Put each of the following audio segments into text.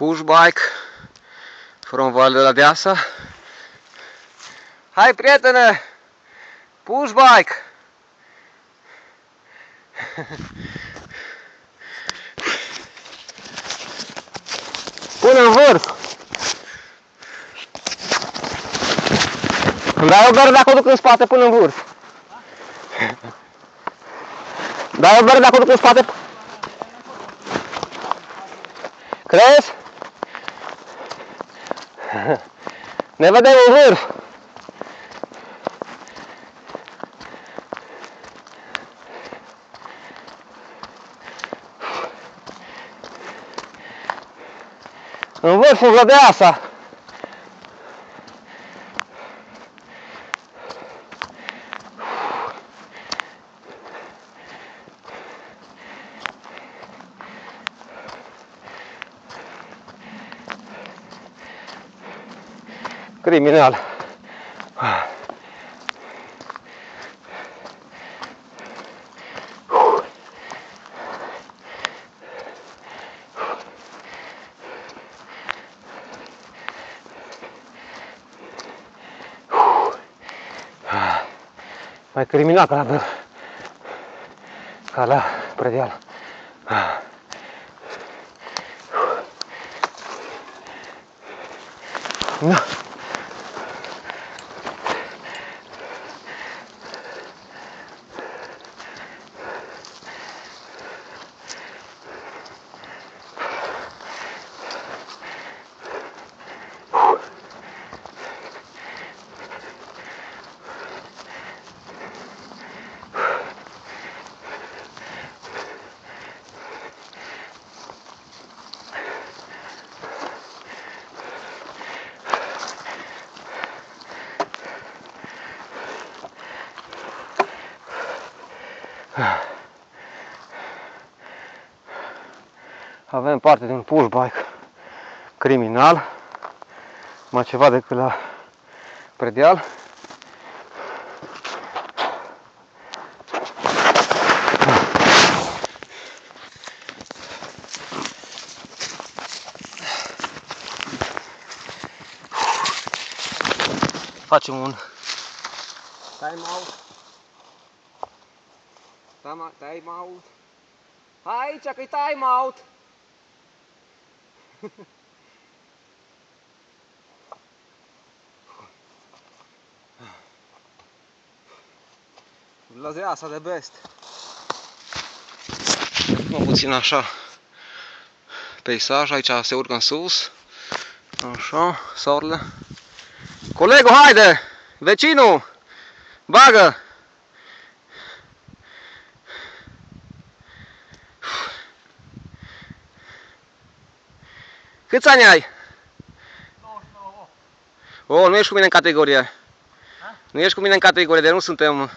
push bike from Val de la Deasa. Hai, prietene! Push bike! Până în vârf! Îmi dai o bere dacă o duc în spate până în vârf. Dai o bere dacă o duc în spate. Crezi? Ne vedem în vârf. În vârful Vlădeasa. Criminal. Mai criminal ca la predeal. No. Avem parte de un push bike criminal, mai ceva decât la predeal. Facem un time out. Time out. Hai aici că-i time out. Vlădeasa de best. Mă puțin așa peisaj, aici se urcă în sus. Așa, soarele. Colegul, haide! Vecinul! Bagă! Câți ani ai? 99. Oh, nu ești cu mine în categorie. Ha? Nu ești cu mine în categorie, de nu suntem...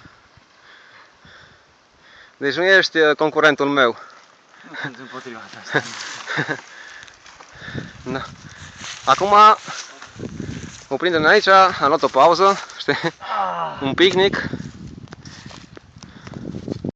Deci nu ești concurentul meu. Nu sunt împotriva ta. Da. Acum o prindem aici, am luat o pauză, știi? Un picnic.